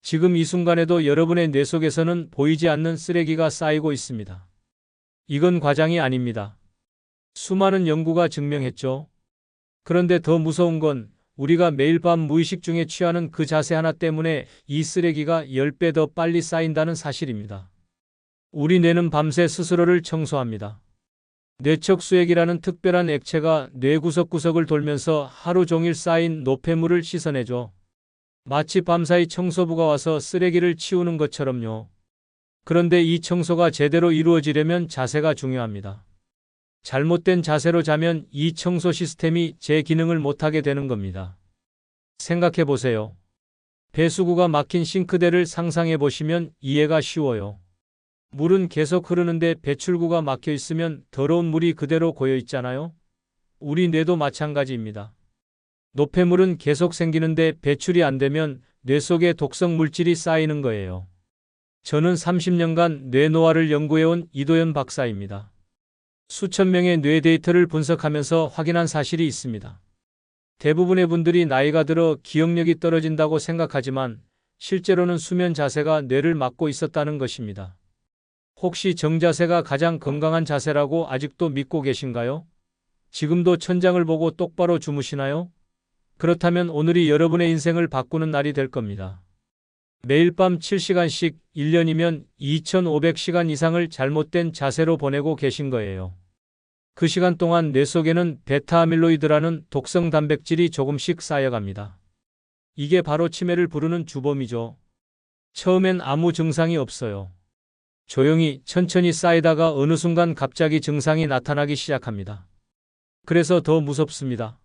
지금 이 순간에도 여러분의 뇌 속에서는 보이지 않는 쓰레기가 쌓이고 있습니다. 이건 과장이 아닙니다. 수많은 연구가 증명했죠. 그런데 더 무서운 건 우리가 매일 밤 무의식 중에 취하는 그 자세 하나 때문에 이 쓰레기가 10배 더 빨리 쌓인다는 사실입니다. 우리 뇌는 밤새 스스로를 청소합니다. 뇌척 수액이라는 특별한 액체가 뇌 구석구석을 돌면서 하루 종일 쌓인 노폐물을 씻어내죠. 마치 밤사이 청소부가 와서 쓰레기를 치우는 것처럼요. 그런데 이 청소가 제대로 이루어지려면 자세가 중요합니다. 잘못된 자세로 자면 이 청소 시스템이 제 기능을 못하게 되는 겁니다. 생각해 보세요. 배수구가 막힌 싱크대를 상상해 보시면 이해가 쉬워요. 물은 계속 흐르는데 배출구가 막혀 있으면 더러운 물이 그대로 고여 있잖아요. 우리 뇌도 마찬가지입니다. 노폐물은 계속 생기는데 배출이 안 되면 뇌 속에 독성 물질이 쌓이는 거예요. 저는 30년간 뇌노화를 연구해온 이도현 박사입니다. 수천 명의 뇌 데이터를 분석하면서 확인한 사실이 있습니다. 대부분의 분들이 나이가 들어 기억력이 떨어진다고 생각하지만 실제로는 수면 자세가 뇌를 막고 있었다는 것입니다. 혹시 정자세가 가장 건강한 자세라고 아직도 믿고 계신가요? 지금도 천장을 보고 똑바로 주무시나요? 그렇다면 오늘이 여러분의 인생을 바꾸는 날이 될 겁니다. 매일 밤 7시간씩 1년이면 2500시간 이상을 잘못된 자세로 보내고 계신 거예요. 그 시간 동안 뇌 속에는 베타아밀로이드라는 독성 단백질이 조금씩 쌓여갑니다. 이게 바로 치매를 부르는 주범이죠. 처음엔 아무 증상이 없어요. 조용히 천천히 쌓이다가 어느 순간 갑자기 증상이 나타나기 시작합니다. 그래서 더 무섭습니다.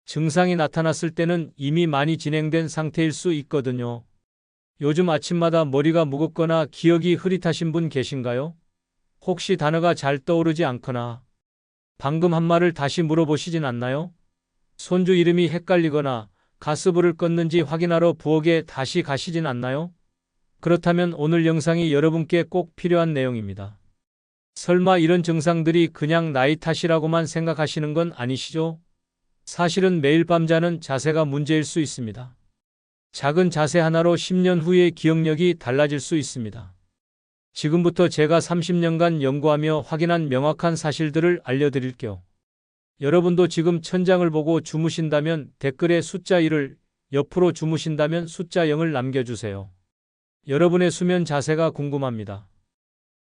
증상이 나타났을 때는 이미 많이 진행된 상태일 수 있거든요. 요즘 아침마다 머리가 무겁거나 기억이 흐릿하신 분 계신가요? 혹시 단어가 잘 떠오르지 않거나 방금 한 말을 다시 물어보시진 않나요? 손주 이름이 헷갈리거나 가스불을 껐는지 확인하러 부엌에 다시 가시진 않나요? 그렇다면 오늘 영상이 여러분께 꼭 필요한 내용입니다. 설마 이런 증상들이 그냥 나이 탓이라고만 생각하시는 건 아니시죠? 사실은 매일 밤 자는 자세가 문제일 수 있습니다. 작은 자세 하나로 10년 후의 기억력이 달라질 수 있습니다. 지금부터 제가 30년간 연구하며 확인한 명확한 사실들을 알려드릴게요. 여러분도 지금 천장을 보고 주무신다면 댓글에 숫자 1을, 옆으로 주무신다면 숫자 0을 남겨주세요. 여러분의 수면 자세가 궁금합니다.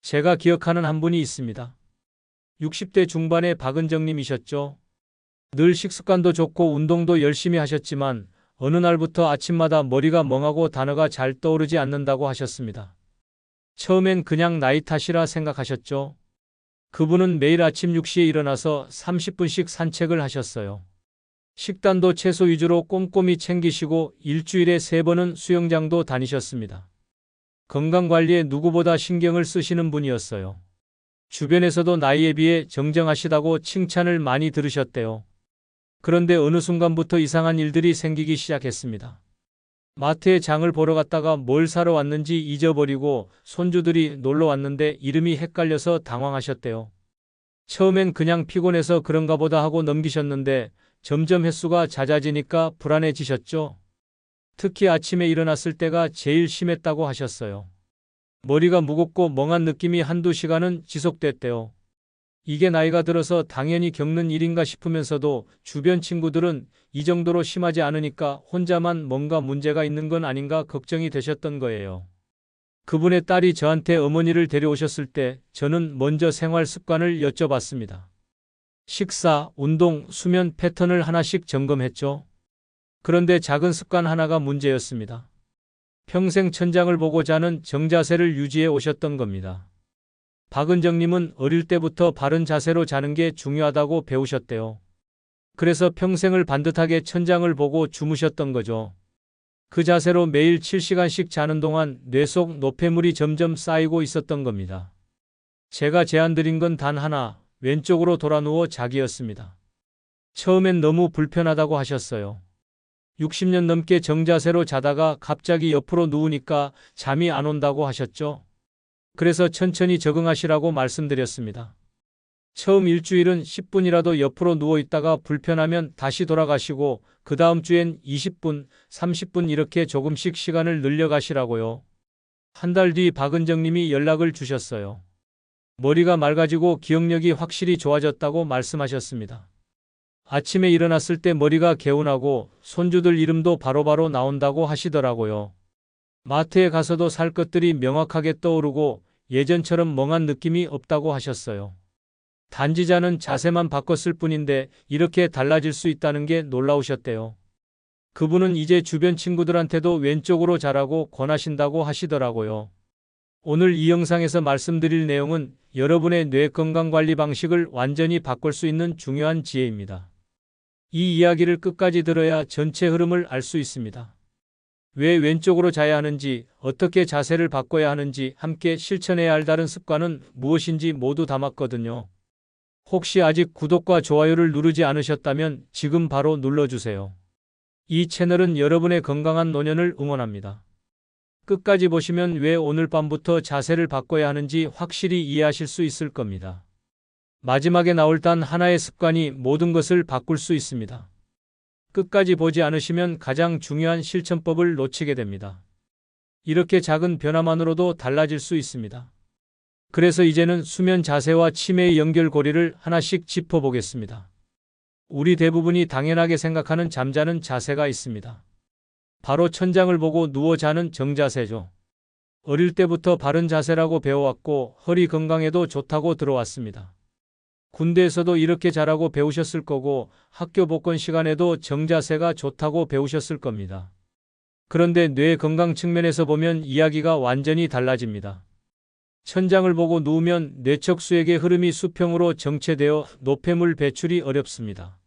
제가 기억하는 한 분이 있습니다. 60대 중반의 박은정님이셨죠. 늘 식습관도 좋고 운동도 열심히 하셨지만 어느 날부터 아침마다 머리가 멍하고 단어가 잘 떠오르지 않는다고 하셨습니다. 처음엔 그냥 나이 탓이라 생각하셨죠. 그분은 매일 아침 6시에 일어나서 30분씩 산책을 하셨어요. 식단도 채소 위주로 꼼꼼히 챙기시고 일주일에 3번은 수영장도 다니셨습니다. 건강관리에 누구보다 신경을 쓰시는 분이었어요. 주변에서도 나이에 비해 정정하시다고 칭찬을 많이 들으셨대요. 그런데 어느 순간부터 이상한 일들이 생기기 시작했습니다. 마트에 장을 보러 갔다가 뭘 사러 왔는지 잊어버리고 손주들이 놀러 왔는데 이름이 헷갈려서 당황하셨대요. 처음엔 그냥 피곤해서 그런가 보다 하고 넘기셨는데 점점 횟수가 잦아지니까 불안해지셨죠. 특히 아침에 일어났을 때가 제일 심했다고 하셨어요. 머리가 무겁고 멍한 느낌이 한두 시간은 지속됐대요. 이게 나이가 들어서 당연히 겪는 일인가 싶으면서도 주변 친구들은 이 정도로 심하지 않으니까 혼자만 뭔가 문제가 있는 건 아닌가 걱정이 되셨던 거예요. 그분의 딸이 저한테 어머니를 데려오셨을 때 저는 먼저 생활 습관을 여쭤봤습니다. 식사, 운동, 수면 패턴을 하나씩 점검했죠. 그런데 작은 습관 하나가 문제였습니다. 평생 천장을 보고 자는 정자세를 유지해 오셨던 겁니다. 박은정님은 어릴 때부터 바른 자세로 자는 게 중요하다고 배우셨대요. 그래서 평생을 반듯하게 천장을 보고 주무셨던 거죠. 그 자세로 매일 7시간씩 자는 동안 뇌 속 노폐물이 점점 쌓이고 있었던 겁니다. 제가 제안드린 건 단 하나, 왼쪽으로 돌아 누워 자기였습니다. 처음엔 너무 불편하다고 하셨어요. 60년 넘게 정자세로 자다가 갑자기 옆으로 누우니까 잠이 안 온다고 하셨죠. 그래서 천천히 적응하시라고 말씀드렸습니다. 처음 일주일은 10분이라도 옆으로 누워 있다가 불편하면 다시 돌아가시고 그 다음 주엔 20분, 30분 이렇게 조금씩 시간을 늘려가시라고요. 한 달 뒤 박은정님이 연락을 주셨어요. 머리가 맑아지고 기억력이 확실히 좋아졌다고 말씀하셨습니다. 아침에 일어났을 때 머리가 개운하고 손주들 이름도 바로바로 나온다고 하시더라고요. 마트에 가서도 살 것들이 명확하게 떠오르고 예전처럼 멍한 느낌이 없다고 하셨어요. 단지 자는 자세만 바꿨을 뿐인데 이렇게 달라질 수 있다는 게 놀라우셨대요. 그분은 이제 주변 친구들한테도 왼쪽으로 자라고 권하신다고 하시더라고요. 오늘 이 영상에서 말씀드릴 내용은 여러분의 뇌 건강 관리 방식을 완전히 바꿀 수 있는 중요한 지혜입니다. 이 이야기를 끝까지 들어야 전체 흐름을 알 수 있습니다. 왜 왼쪽으로 자야 하는지, 어떻게 자세를 바꿔야 하는지, 함께 실천해야 할 다른 습관은 무엇인지 모두 담았거든요. 혹시 아직 구독과 좋아요를 누르지 않으셨다면 지금 바로 눌러주세요. 이 채널은 여러분의 건강한 노년을 응원합니다. 끝까지 보시면 왜 오늘 밤부터 자세를 바꿔야 하는지 확실히 이해하실 수 있을 겁니다. 마지막에 나올 단 하나의 습관이 모든 것을 바꿀 수 있습니다. 끝까지 보지 않으시면 가장 중요한 실천법을 놓치게 됩니다. 이렇게 작은 변화만으로도 달라질 수 있습니다. 그래서 이제는 수면 자세와 치매의 연결고리를 하나씩 짚어보겠습니다. 우리 대부분이 당연하게 생각하는 잠자는 자세가 있습니다. 바로 천장을 보고 누워 자는 정자세죠. 어릴 때부터 바른 자세라고 배워왔고 허리 건강에도 좋다고 들어왔습니다. 군대에서도 이렇게 자라고 배우셨을 거고 학교 복권 시간에도 정자세가 좋다고 배우셨을 겁니다. 그런데 뇌 건강 측면에서 보면 이야기가 완전히 달라집니다. 천장을 보고 누우면 뇌척수액의 흐름이 수평으로 정체되어 노폐물 배출이 어렵습니다.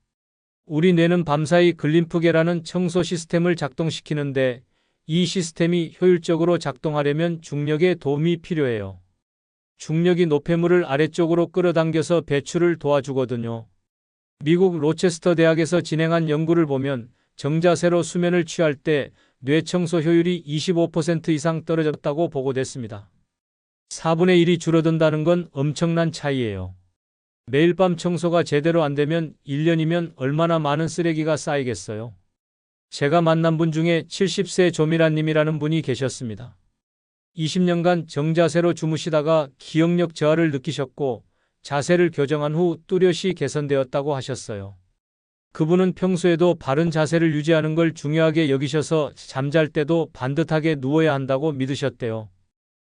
우리 뇌는 밤사이 글림프계라는 청소 시스템을 작동시키는데 이 시스템이 효율적으로 작동하려면 중력의 도움이 필요해요. 중력이 노폐물을 아래쪽으로 끌어당겨서 배출을 도와주거든요. 미국 로체스터 대학에서 진행한 연구를 보면 정자세로 수면을 취할 때 뇌 청소 효율이 25% 이상 떨어졌다고 보고됐습니다. 4분의 1이 줄어든다는 건 엄청난 차이예요. 매일 밤 청소가 제대로 안 되면 1년이면 얼마나 많은 쓰레기가 쌓이겠어요. 제가 만난 분 중에 70세 조미라님이라는 분이 계셨습니다. 20년간 정자세로 주무시다가 기억력 저하를 느끼셨고 자세를 교정한 후 뚜렷이 개선되었다고 하셨어요. 그분은 평소에도 바른 자세를 유지하는 걸 중요하게 여기셔서 잠잘 때도 반듯하게 누워야 한다고 믿으셨대요.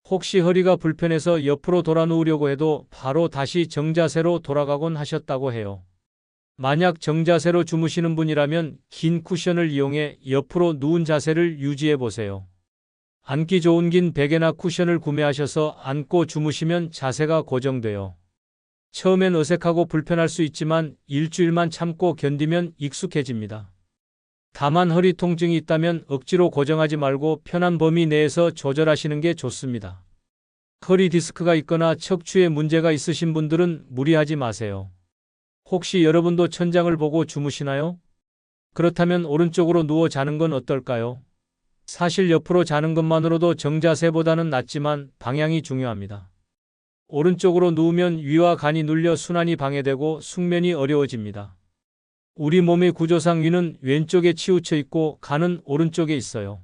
혹시 허리가 불편해서 옆으로 돌아 누우려고 해도 바로 다시 정자세로 돌아가곤 하셨다고 해요. 만약 정자세로 주무시는 분이라면 긴 쿠션을 이용해 옆으로 누운 자세를 유지해 보세요. 앉기 좋은 긴 베개나 쿠션을 구매하셔서 앉고 주무시면 자세가 고정돼요. 처음엔 어색하고 불편할 수 있지만 일주일만 참고 견디면 익숙해집니다. 다만 허리 통증이 있다면 억지로 고정하지 말고 편한 범위 내에서 조절하시는 게 좋습니다. 허리 디스크가 있거나 척추에 문제가 있으신 분들은 무리하지 마세요. 혹시 여러분도 천장을 보고 주무시나요? 그렇다면 오른쪽으로 누워 자는 건 어떨까요? 사실 옆으로 자는 것만으로도 정자세보다는 낫지만 방향이 중요합니다. 오른쪽으로 누우면 위와 간이 눌려 순환이 방해되고 숙면이 어려워집니다. 우리 몸의 구조상 위는 왼쪽에 치우쳐 있고 간은 오른쪽에 있어요.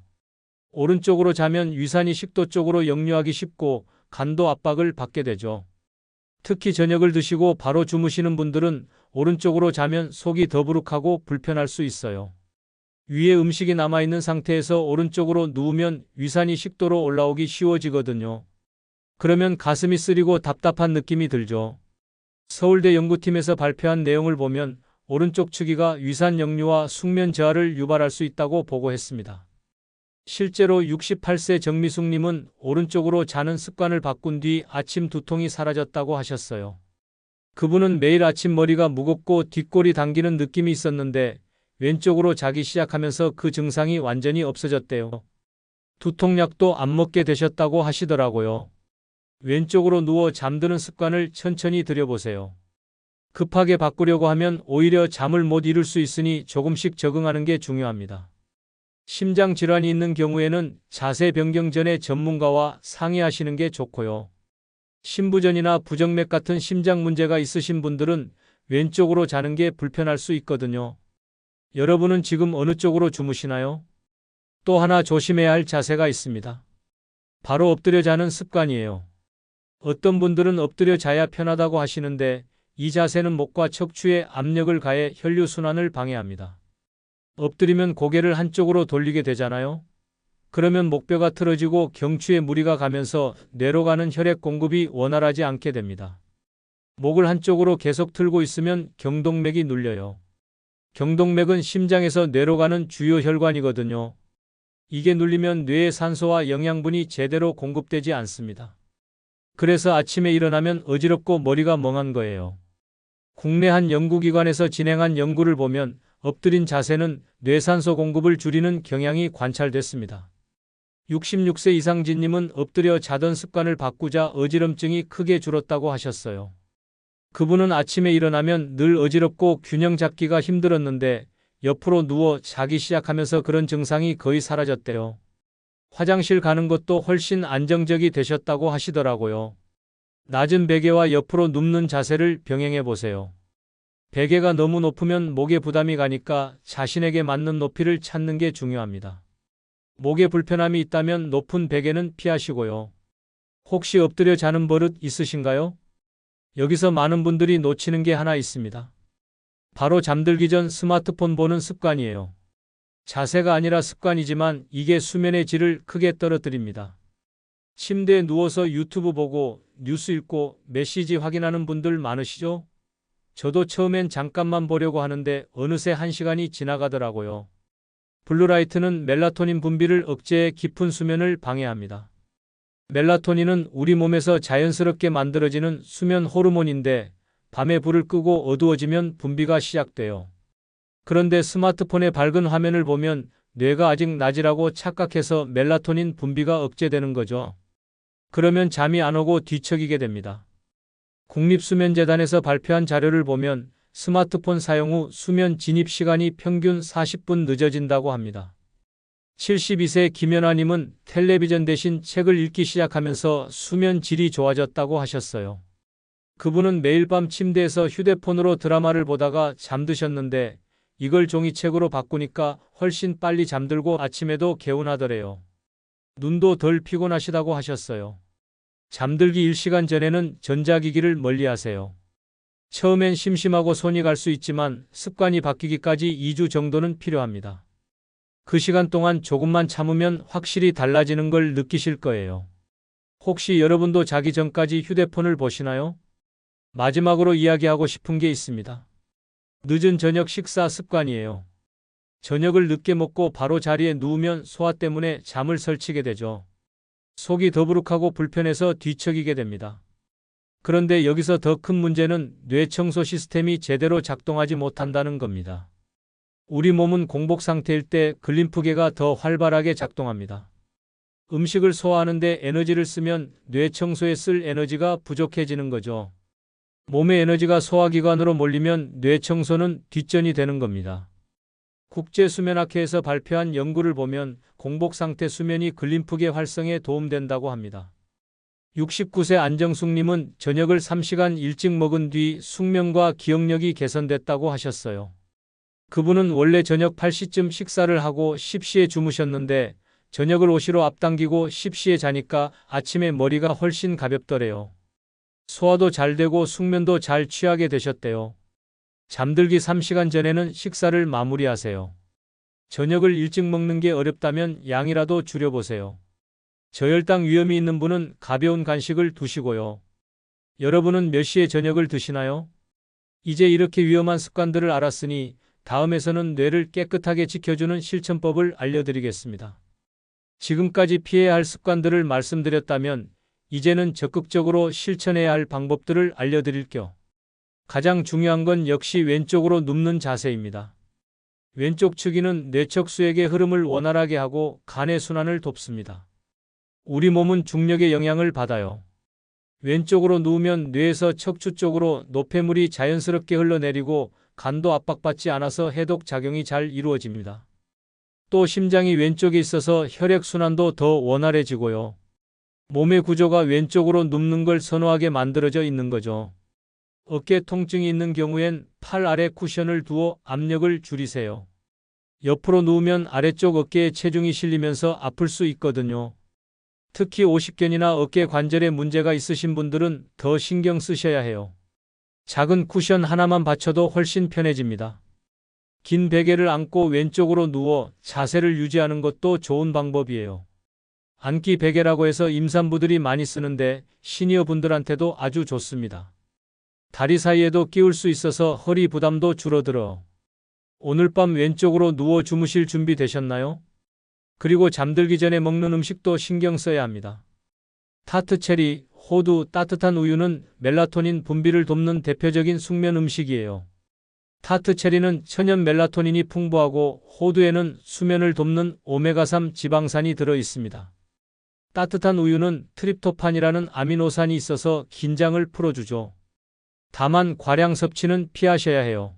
오른쪽으로 자면 위산이 식도 쪽으로 역류하기 쉽고 간도 압박을 받게 되죠. 특히 저녁을 드시고 바로 주무시는 분들은 오른쪽으로 자면 속이 더부룩하고 불편할 수 있어요. 위에 음식이 남아있는 상태에서 오른쪽으로 누우면 위산이 식도로 올라오기 쉬워지거든요. 그러면 가슴이 쓰리고 답답한 느낌이 들죠. 서울대 연구팀에서 발표한 내용을 보면 오른쪽 측위가 위산 역류와 숙면 저하를 유발할 수 있다고 보고했습니다. 실제로 68세 정미숙님은 오른쪽으로 자는 습관을 바꾼 뒤 아침 두통이 사라졌다고 하셨어요. 그분은 매일 아침 머리가 무겁고 뒷골이 당기는 느낌이 있었는데 왼쪽으로 자기 시작하면서 그 증상이 완전히 없어졌대요. 두통약도 안 먹게 되셨다고 하시더라고요. 왼쪽으로 누워 잠드는 습관을 천천히 들여보세요. 급하게 바꾸려고 하면 오히려 잠을 못 이룰 수 있으니 조금씩 적응하는 게 중요합니다. 심장 질환이 있는 경우에는 자세 변경 전에 전문가와 상의하시는 게 좋고요. 심부전이나 부정맥 같은 심장 문제가 있으신 분들은 왼쪽으로 자는 게 불편할 수 있거든요. 여러분은 지금 어느 쪽으로 주무시나요? 또 하나 조심해야 할 자세가 있습니다. 바로 엎드려 자는 습관이에요. 어떤 분들은 엎드려 자야 편하다고 하시는데 이 자세는 목과 척추에 압력을 가해 혈류순환을 방해합니다. 엎드리면 고개를 한쪽으로 돌리게 되잖아요. 그러면 목뼈가 틀어지고 경추에 무리가 가면서 뇌로 가는 혈액 공급이 원활하지 않게 됩니다. 목을 한쪽으로 계속 틀고 있으면 경동맥이 눌려요. 경동맥은 심장에서 뇌로 가는 주요 혈관이거든요. 이게 눌리면 뇌에 산소와 영양분이 제대로 공급되지 않습니다. 그래서 아침에 일어나면 어지럽고 머리가 멍한 거예요. 국내 한 연구기관에서 진행한 연구를 보면 엎드린 자세는 뇌산소 공급을 줄이는 경향이 관찰됐습니다. 66세 이상 진님은 엎드려 자던 습관을 바꾸자 어지럼증이 크게 줄었다고 하셨어요. 그분은 아침에 일어나면 늘 어지럽고 균형 잡기가 힘들었는데 옆으로 누워 자기 시작하면서 그런 증상이 거의 사라졌대요. 화장실 가는 것도 훨씬 안정적이 되셨다고 하시더라고요. 낮은 베개와 옆으로 눕는 자세를 병행해 보세요. 베개가 너무 높으면 목에 부담이 가니까 자신에게 맞는 높이를 찾는 게 중요합니다. 목에 불편함이 있다면 높은 베개는 피하시고요. 혹시 엎드려 자는 버릇 있으신가요? 여기서 많은 분들이 놓치는 게 하나 있습니다. 바로 잠들기 전 스마트폰 보는 습관이에요. 자세가 아니라 습관이지만 이게 수면의 질을 크게 떨어뜨립니다. 침대에 누워서 유튜브 보고 뉴스 읽고 메시지 확인하는 분들 많으시죠? 저도 처음엔 잠깐만 보려고 하는데 어느새 1시간이 지나가더라고요. 블루라이트는 멜라토닌 분비를 억제해 깊은 수면을 방해합니다. 멜라토닌은 우리 몸에서 자연스럽게 만들어지는 수면 호르몬인데 밤에 불을 끄고 어두워지면 분비가 시작돼요. 그런데 스마트폰의 밝은 화면을 보면 뇌가 아직 낮이라고 착각해서 멜라토닌 분비가 억제되는 거죠. 그러면 잠이 안 오고 뒤척이게 됩니다. 국립수면재단에서 발표한 자료를 보면 스마트폰 사용 후 수면 진입 시간이 평균 40분 늦어진다고 합니다. 72세 김연아님은 텔레비전 대신 책을 읽기 시작하면서 수면 질이 좋아졌다고 하셨어요. 그분은 매일 밤 침대에서 휴대폰으로 드라마를 보다가 잠드셨는데 이걸 종이책으로 바꾸니까 훨씬 빨리 잠들고 아침에도 개운하더래요. 눈도 덜 피곤하시다고 하셨어요. 잠들기 1시간 전에는 전자기기를 멀리하세요. 처음엔 심심하고 손이 갈 수 있지만 습관이 바뀌기까지 2주 정도는 필요합니다. 그 시간 동안 조금만 참으면 확실히 달라지는 걸 느끼실 거예요. 혹시 여러분도 자기 전까지 휴대폰을 보시나요? 마지막으로 이야기하고 싶은 게 있습니다. 늦은 저녁 식사 습관이에요. 저녁을 늦게 먹고 바로 자리에 누우면 소화 때문에 잠을 설치게 되죠. 속이 더부룩하고 불편해서 뒤척이게 됩니다. 그런데 여기서 더 큰 문제는 뇌 청소 시스템이 제대로 작동하지 못한다는 겁니다. 우리 몸은 공복 상태일 때 글림프계가 더 활발하게 작동합니다. 음식을 소화하는데 에너지를 쓰면 뇌 청소에 쓸 에너지가 부족해지는 거죠. 몸의 에너지가 소화기관으로 몰리면 뇌 청소는 뒷전이 되는 겁니다. 국제수면학회에서 발표한 연구를 보면 공복 상태 수면이 글림프계 활성에 도움된다고 합니다. 69세 안정숙님은 저녁을 3시간 일찍 먹은 뒤 숙면과 기억력이 개선됐다고 하셨어요. 그분은 원래 저녁 8시쯤 식사를 하고 10시에 주무셨는데 저녁을 5시로 앞당기고 10시에 자니까 아침에 머리가 훨씬 가볍더래요. 소화도 잘 되고 숙면도 잘 취하게 되셨대요. 잠들기 3시간 전에는 식사를 마무리하세요. 저녁을 일찍 먹는 게 어렵다면 양이라도 줄여보세요. 저혈당 위험이 있는 분은 가벼운 간식을 두시고요. 여러분은 몇 시에 저녁을 드시나요? 이제 이렇게 위험한 습관들을 알았으니 다음에서는 뇌를 깨끗하게 지켜주는 실천법을 알려드리겠습니다. 지금까지 피해야 할 습관들을 말씀드렸다면 이제는 적극적으로 실천해야 할 방법들을 알려드릴게요. 가장 중요한 건 역시 왼쪽으로 눕는 자세입니다. 왼쪽 측위는 뇌척수액의 흐름을 원활하게 하고 간의 순환을 돕습니다. 우리 몸은 중력의 영향을 받아요. 왼쪽으로 누우면 뇌에서 척추 쪽으로 노폐물이 자연스럽게 흘러내리고 간도 압박받지 않아서 해독 작용이 잘 이루어집니다. 또 심장이 왼쪽에 있어서 혈액순환도 더 원활해지고요. 몸의 구조가 왼쪽으로 눕는 걸 선호하게 만들어져 있는 거죠. 어깨 통증이 있는 경우엔 팔 아래 쿠션을 두어 압력을 줄이세요. 옆으로 누우면 아래쪽 어깨에 체중이 실리면서 아플 수 있거든요. 특히 오십견이나 어깨 관절에 문제가 있으신 분들은 더 신경 쓰셔야 해요. 작은 쿠션 하나만 받쳐도 훨씬 편해집니다. 긴 베개를 안고 왼쪽으로 누워 자세를 유지하는 것도 좋은 방법이에요. 앉기 베개라고 해서 임산부들이 많이 쓰는데 시니어 분들한테도 아주 좋습니다. 다리 사이에도 끼울 수 있어서 허리 부담도 줄어들어. 오늘 밤 왼쪽으로 누워 주무실 준비 되셨나요? 그리고 잠들기 전에 먹는 음식도 신경 써야 합니다. 타트 체리, 호두, 따뜻한 우유는 멜라토닌 분비를 돕는 대표적인 숙면 음식이에요. 타트 체리는 천연 멜라토닌이 풍부하고 호두에는 수면을 돕는 오메가3 지방산이 들어 있습니다. 따뜻한 우유는 트립토판이라는 아미노산이 있어서 긴장을 풀어주죠. 다만 과량 섭취는 피하셔야 해요.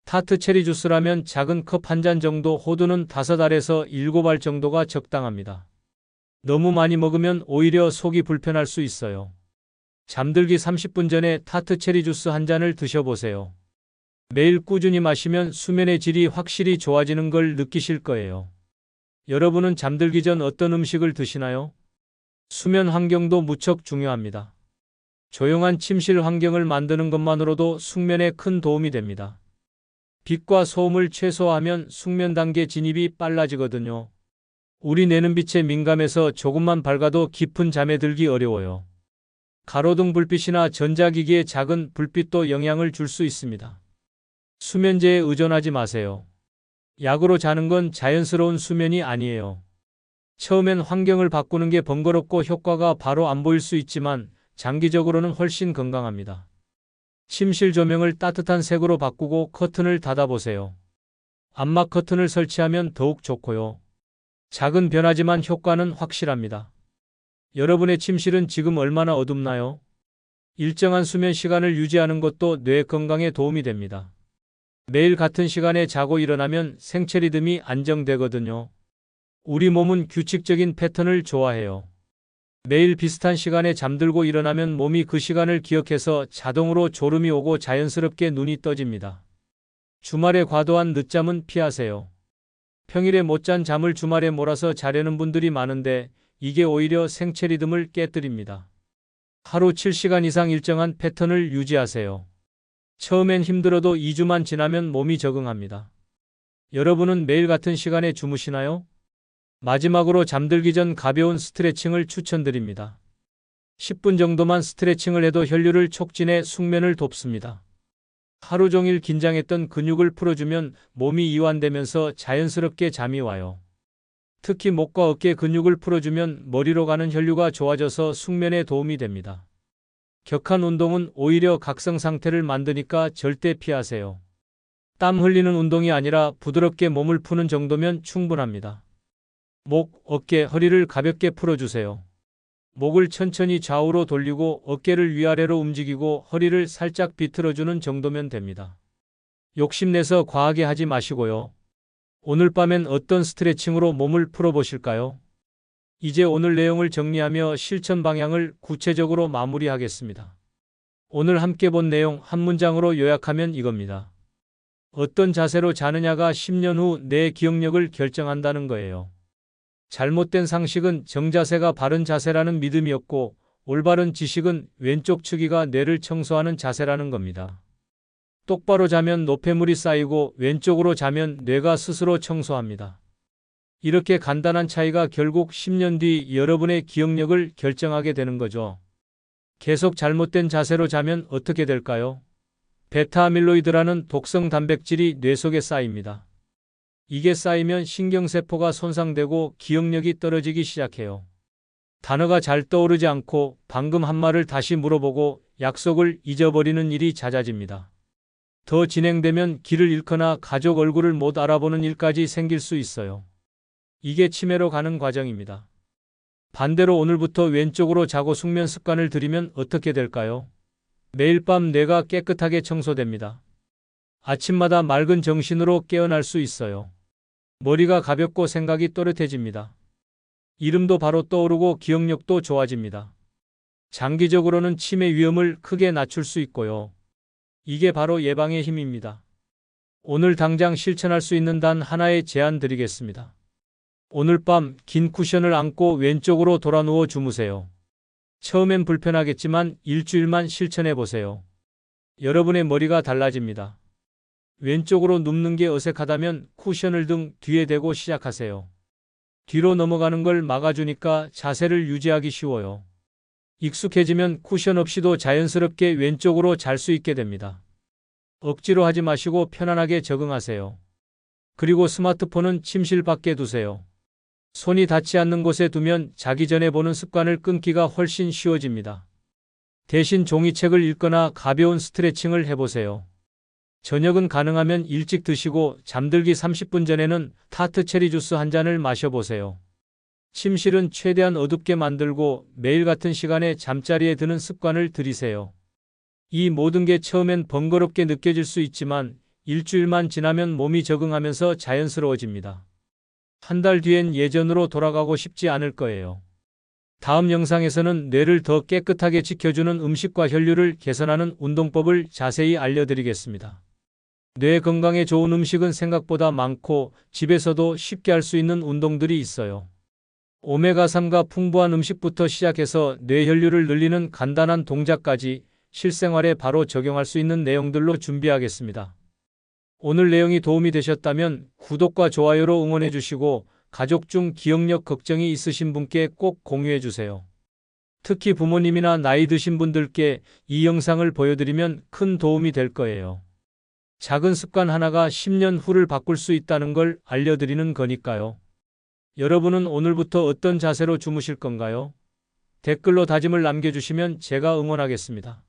타트 체리 주스라면 작은 컵 한 잔 정도, 호두는 5알에서 7알 정도가 적당합니다. 너무 많이 먹으면 오히려 속이 불편할 수 있어요. 잠들기 30분 전에 타트 체리 주스 한 잔을 드셔보세요. 매일 꾸준히 마시면 수면의 질이 확실히 좋아지는 걸 느끼실 거예요. 여러분은 잠들기 전 어떤 음식을 드시나요? 수면 환경도 무척 중요합니다. 조용한 침실 환경을 만드는 것만으로도 숙면에 큰 도움이 됩니다. 빛과 소음을 최소화하면 숙면 단계 진입이 빨라지거든요. 우리 뇌는 빛에 민감해서 조금만 밝아도 깊은 잠에 들기 어려워요. 가로등 불빛이나 전자기기의 작은 불빛도 영향을 줄 수 있습니다. 수면제에 의존하지 마세요. 약으로 자는 건 자연스러운 수면이 아니에요. 처음엔 환경을 바꾸는 게 번거롭고 효과가 바로 안 보일 수 있지만 장기적으로는 훨씬 건강합니다. 침실 조명을 따뜻한 색으로 바꾸고 커튼을 닫아보세요. 암막 커튼을 설치하면 더욱 좋고요. 작은 변화지만 효과는 확실합니다. 여러분의 침실은 지금 얼마나 어둡나요? 일정한 수면 시간을 유지하는 것도 뇌 건강에 도움이 됩니다. 매일 같은 시간에 자고 일어나면 생체 리듬이 안정되거든요. 우리 몸은 규칙적인 패턴을 좋아해요. 매일 비슷한 시간에 잠들고 일어나면 몸이 그 시간을 기억해서 자동으로 졸음이 오고 자연스럽게 눈이 떠집니다. 주말에 과도한 늦잠은 피하세요. 평일에 못 잔 잠을 주말에 몰아서 자려는 분들이 많은데 이게 오히려 생체 리듬을 깨뜨립니다. 하루 7시간 이상 일정한 패턴을 유지하세요. 처음엔 힘들어도 2주만 지나면 몸이 적응합니다. 여러분은 매일 같은 시간에 주무시나요? 마지막으로 잠들기 전 가벼운 스트레칭을 추천드립니다. 10분 정도만 스트레칭을 해도 혈류를 촉진해 숙면을 돕습니다. 하루 종일 긴장했던 근육을 풀어주면 몸이 이완되면서 자연스럽게 잠이 와요. 특히 목과 어깨 근육을 풀어주면 머리로 가는 혈류가 좋아져서 숙면에 도움이 됩니다. 격한 운동은 오히려 각성 상태를 만드니까 절대 피하세요. 땀 흘리는 운동이 아니라 부드럽게 몸을 푸는 정도면 충분합니다. 목, 어깨, 허리를 가볍게 풀어주세요. 목을 천천히 좌우로 돌리고 어깨를 위아래로 움직이고 허리를 살짝 비틀어주는 정도면 됩니다. 욕심내서 과하게 하지 마시고요. 오늘 밤엔 어떤 스트레칭으로 몸을 풀어보실까요? 이제 오늘 내용을 정리하며 실천 방향을 구체적으로 마무리하겠습니다. 오늘 함께 본 내용 한 문장으로 요약하면 이겁니다. 어떤 자세로 자느냐가 10년 후 내 기억력을 결정한다는 거예요. 잘못된 상식은 정자세가 바른 자세라는 믿음이었고, 올바른 지식은 왼쪽 축이가 뇌를 청소하는 자세라는 겁니다. 똑바로 자면 노폐물이 쌓이고 왼쪽으로 자면 뇌가 스스로 청소합니다. 이렇게 간단한 차이가 결국 10년 뒤 여러분의 기억력을 결정하게 되는 거죠. 계속 잘못된 자세로 자면 어떻게 될까요? 베타아밀로이드라는 독성 단백질이 뇌 속에 쌓입니다. 이게 쌓이면 신경세포가 손상되고 기억력이 떨어지기 시작해요. 단어가 잘 떠오르지 않고 방금 한 말을 다시 물어보고 약속을 잊어버리는 일이 잦아집니다. 더 진행되면 길을 잃거나 가족 얼굴을 못 알아보는 일까지 생길 수 있어요. 이게 치매로 가는 과정입니다. 반대로 오늘부터 왼쪽으로 자고 숙면 습관을 들이면 어떻게 될까요? 매일 밤 뇌가 깨끗하게 청소됩니다. 아침마다 맑은 정신으로 깨어날 수 있어요. 머리가 가볍고 생각이 또렷해집니다. 이름도 바로 떠오르고 기억력도 좋아집니다. 장기적으로는 치매 위험을 크게 낮출 수 있고요. 이게 바로 예방의 힘입니다. 오늘 당장 실천할 수 있는 단 하나의 제안 드리겠습니다. 오늘 밤 긴 쿠션을 안고 왼쪽으로 돌아 누워 주무세요. 처음엔 불편하겠지만 일주일만 실천해 보세요. 여러분의 머리가 달라집니다. 왼쪽으로 눕는 게 어색하다면 쿠션을 등 뒤에 대고 시작하세요. 뒤로 넘어가는 걸 막아주니까 자세를 유지하기 쉬워요. 익숙해지면 쿠션 없이도 자연스럽게 왼쪽으로 잘 수 있게 됩니다. 억지로 하지 마시고 편안하게 적응하세요. 그리고 스마트폰은 침실 밖에 두세요. 손이 닿지 않는 곳에 두면 자기 전에 보는 습관을 끊기가 훨씬 쉬워집니다. 대신 종이책을 읽거나 가벼운 스트레칭을 해보세요. 저녁은 가능하면 일찍 드시고 잠들기 30분 전에는 타트 체리 주스 한 잔을 마셔보세요. 침실은 최대한 어둡게 만들고 매일 같은 시간에 잠자리에 드는 습관을 들이세요. 이 모든 게 처음엔 번거롭게 느껴질 수 있지만 일주일만 지나면 몸이 적응하면서 자연스러워집니다. 한 달 뒤엔 예전으로 돌아가고 싶지 않을 거예요. 다음 영상에서는 뇌를 더 깨끗하게 지켜주는 음식과 혈류를 개선하는 운동법을 자세히 알려드리겠습니다. 뇌 건강에 좋은 음식은 생각보다 많고 집에서도 쉽게 할 수 있는 운동들이 있어요. 오메가3가 풍부한 음식부터 시작해서 뇌 혈류를 늘리는 간단한 동작까지 실생활에 바로 적용할 수 있는 내용들로 준비하겠습니다. 오늘 내용이 도움이 되셨다면 구독과 좋아요로 응원해 주시고 가족 중 기억력 걱정이 있으신 분께 꼭 공유해 주세요. 특히 부모님이나 나이 드신 분들께 이 영상을 보여드리면 큰 도움이 될 거예요. 작은 습관 하나가 10년 후를 바꿀 수 있다는 걸 알려드리는 거니까요. 여러분은 오늘부터 어떤 자세로 주무실 건가요? 댓글로 다짐을 남겨주시면 제가 응원하겠습니다.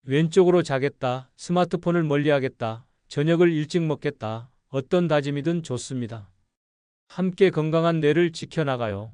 왼쪽으로 자겠다, 스마트폰을 멀리하겠다, 저녁을 일찍 먹겠다, 어떤 다짐이든 좋습니다. 함께 건강한 뇌를 지켜나가요.